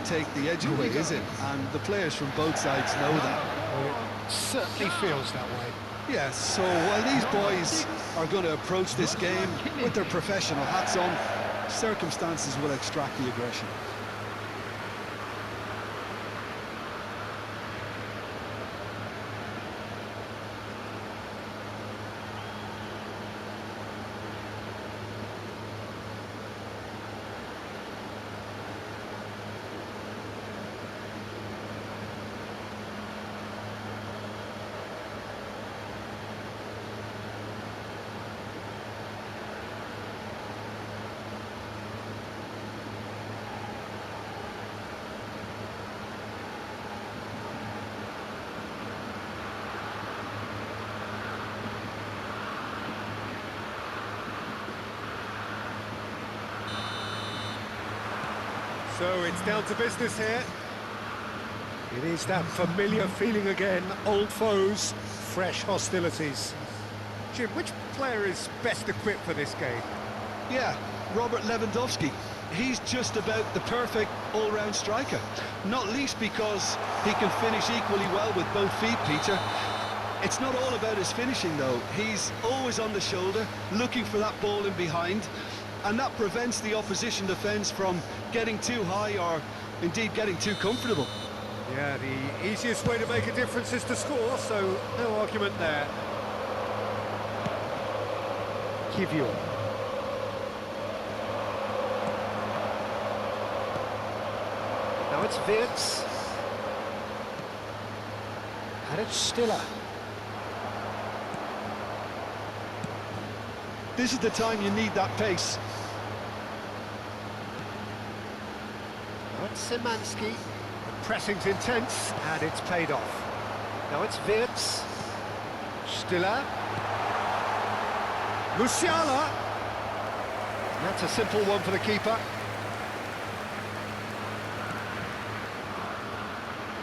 take the edge away, is it? And the players from both sides know that. Well, it certainly feels that way. Yes, so while these boys are going to approach this game with their professional hats on, circumstances will extract the aggression. So it's down to business here. It is that familiar feeling again, old foes, fresh hostilities. Jim, which player is best equipped for this game? Yeah, Robert Lewandowski. He's just about the perfect all-round striker. Not least because he can finish equally well with both feet, Peter. It's not all about his finishing, though. He's always on the shoulder, looking for that ball in behind, and that prevents the opposition defence from getting too high or indeed getting too comfortable. Yeah, the easiest way to make a difference is to score, so no argument there. Kivior. Now it's Wirtz. And it's Stiller. This is the time you need that pace. Now it's Szymanski. The pressing's intense, and it's paid off. Now it's Wirtz. Stiller. Musiala. That's a simple one for the keeper.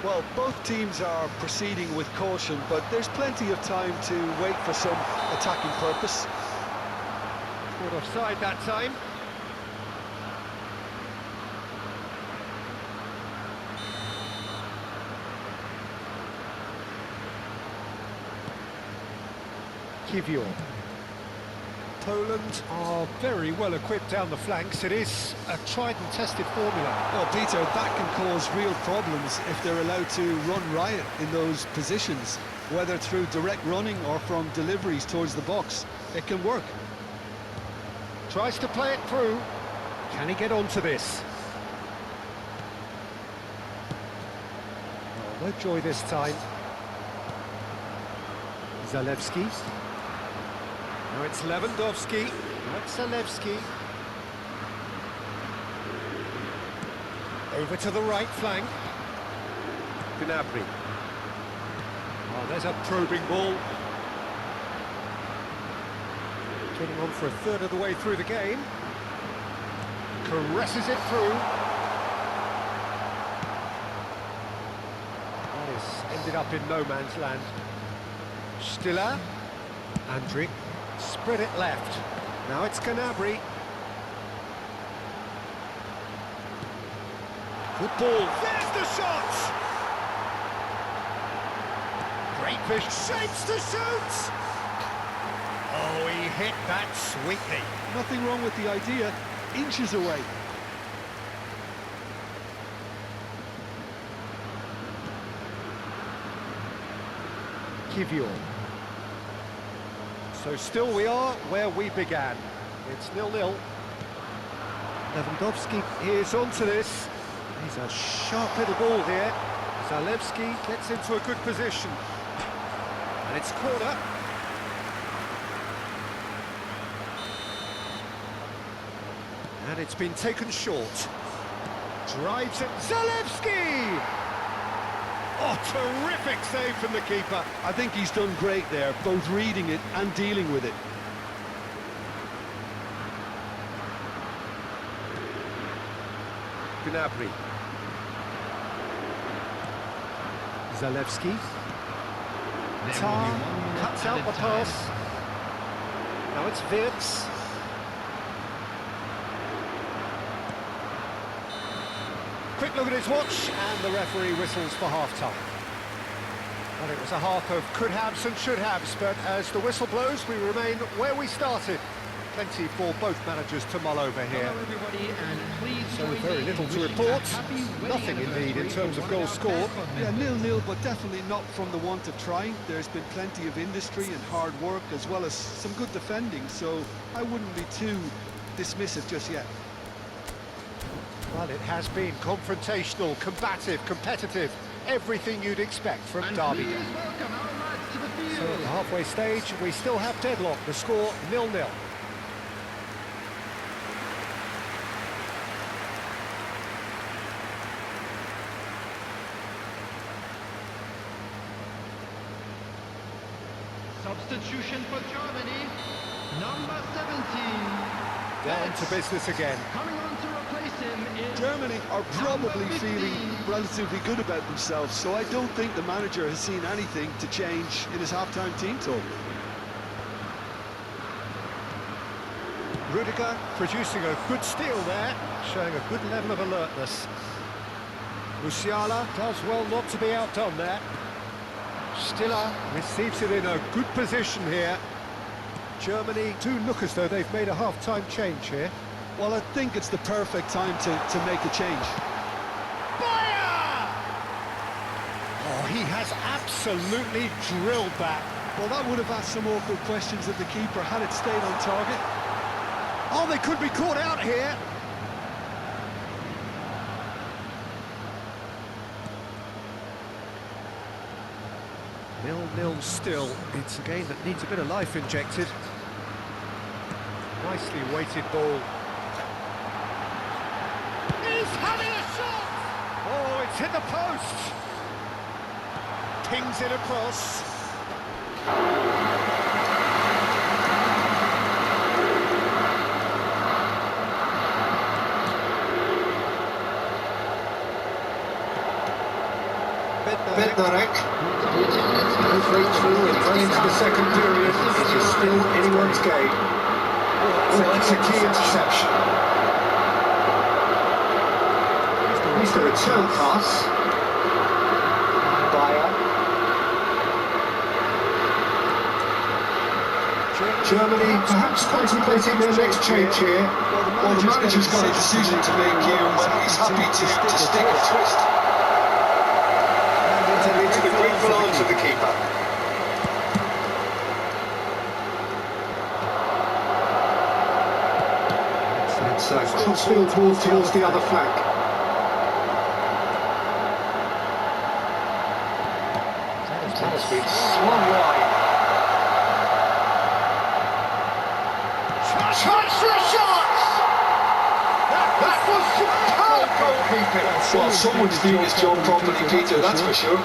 Well, both teams are proceeding with caution, but there's plenty of time to wait for some attacking purpose. Caught offside that time. Kivior. Poland are very well equipped down the flanks. It is a tried and tested formula. Well, Peter, that can cause real problems if they're allowed to run riot in those positions, whether through direct running or from deliveries towards the box. It can work. Tries to play it through. Can he get onto this? Oh, no joy this time. Zalewski. Now it's Lewandowski. Now it's Zalewski. Over to the right flank. Gnabry. Oh, there's a probing ball. Getting on for a third of the way through the game. Caresses it through. That has ended up in no man's land. Stiller. Andrić. Spread it left. Now it's Gnabry. Good ball. There's the shot! Great fish. Shapes to shoot! Oh, he hit that sweetly. Nothing wrong with the idea, inches away. Kivior. So still we are where we began. It's 0-0. Lewandowski is onto this. He's a sharp little ball here. Zalewski gets into a good position. And it's corner. And it's been taken short. Drives it. Zalewski! Oh, terrific save from the keeper. I think he's done great there, both reading it and dealing with it. Gnabry. Zalewski. Tar cuts out the pass. Now it's Wirtz. Quick look at his watch, and the referee whistles for half-time. Well, it was a half of could-haves and should-haves, but as the whistle blows, we remain where we started. Plenty for both managers to mull over here. Hello everybody, and please So very little to report. Nothing indeed in terms of goals scored. Yeah, 0-0, but definitely not from the want of trying. There's been plenty of industry and hard work, as well as some good defending, so I wouldn't be too dismissive just yet. Well, it has been confrontational, combative, competitive, everything you'd expect from Derby. So at the halfway stage, we still have deadlock, the score 0-0. Substitution for Germany, number 17. Down to business again. Coming on to replace him is Germany are probably number 15. feeling relatively good about themselves, so I don't think the manager has seen anything to change in his half-time team talk. Rudiger producing a good steal there, showing a good level of alertness. Musiala does well not to be outdone there. Stiller receives it in a good position here. Germany do look as though they've made a half-time change here. Well, I think it's the perfect time to make a change. Fire! Oh, he has absolutely drilled that. Well, that would have asked some awkward questions of the keeper had it stayed on target. Oh, they could be caught out here. Nil-nil still. It's a game that needs a bit of life injected. Nicely weighted ball. He's having a shot! Oh, it's hit the post! Pings it across. Bednarek goes right through and right into the second period. It is still anyone's game. Oh, that's a key interception. He's the return pass. Bayer. Germany perhaps contemplating their next change here. Well, the manager's got a decision to make here, whether he's happy to stick or twist. Into the grateful arms of the keeper. It's a crossfield ball towards the other flank. That has been swung wide. Chance for a shot! That was superb goalkeeping! Well, someone's doing his job properly, Peter, that's for sure.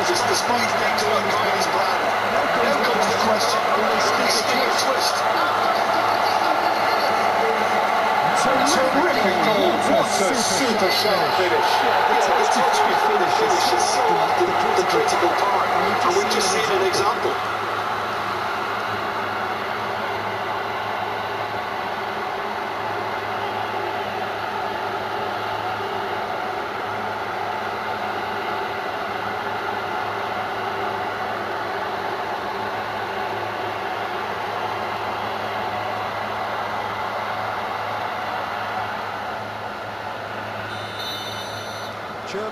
Despite things not going as planned, now comes the question, will they stick or twist? Terrific goal, what a super sharp finish. The touchdown finish is so the critical part, and we've just seen an example.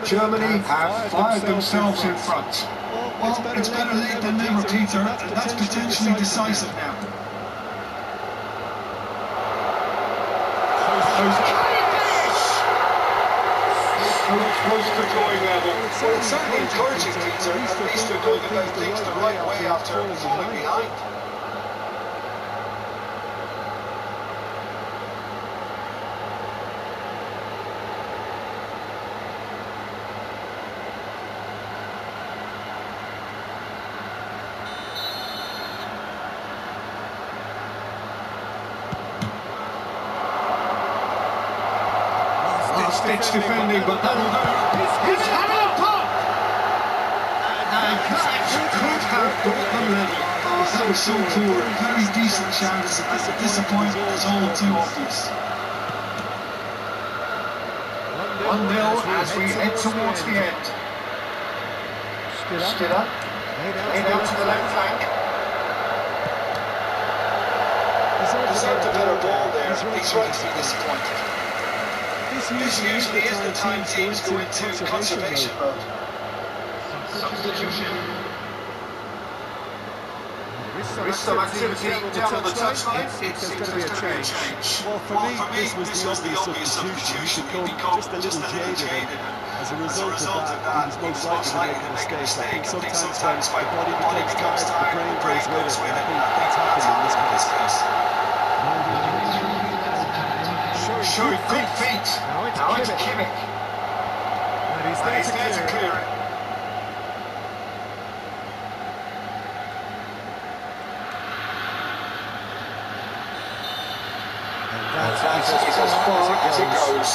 Germany have fired themselves in front. Well, it's better late than never, Peter, and that's potentially decisive now. Close to going level. Well, it's certainly encouraging, Peter. At least they're going about things the right way after falling behind. last-ditch defending, but that'll do. He's had it up! And that could have brought them level. Oh, that was so poor. Very decent chance. The disappointment was all too obvious. 1-0 as we head towards the end. Still up. Laid out to the left flank. Deserved a better ball there. He's right to be disappointed. This usually is the time teams go into conservation mode. Substitution. There is some activity down on the touchline. It's going to be a change. Well, for me, this was the obvious substitution. He became just a little jaded. As a result of that, he was most likely to make a mistake. I think sometimes when the body becomes tired, the brain goes with it, and I think that's happened in this case. Showing good feet. Now it's Kimmich. And he's there to clear it. That's as far as it goes.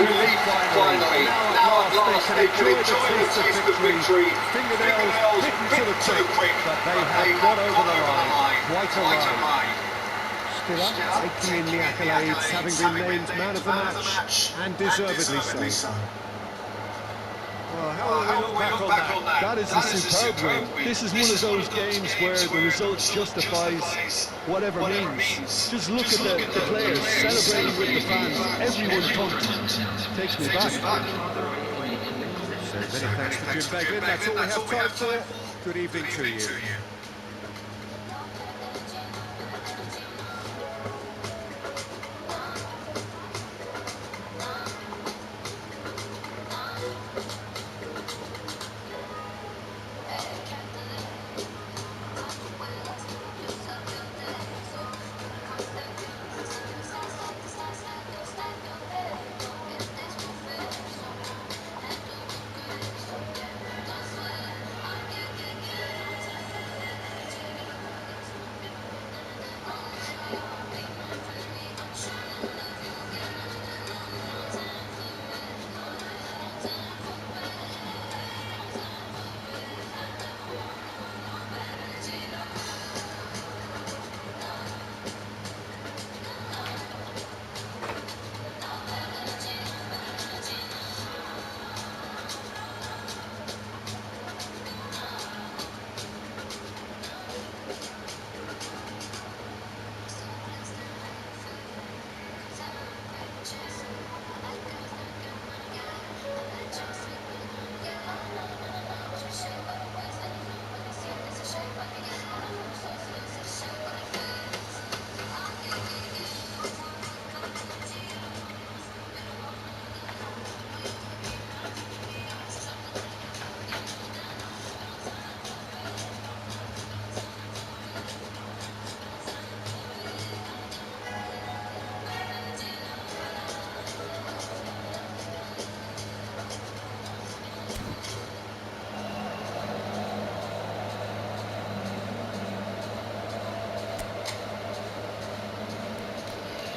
Relief finally. Now at last they can enjoy the taste of victory. Fingernails bitten to the quick, but they have got over the line. Quite a ride. Still up, taking in the accolades, having been named man of the match, and deservedly so. Well, how will we look back on that? That is a superb win. This is one of those games where the result justifies whatever means. Just look at the players celebrating with the fans. Everyone pumped. Takes me back. So many thanks to Jim Beglin. That's all we have time for. Good evening to you.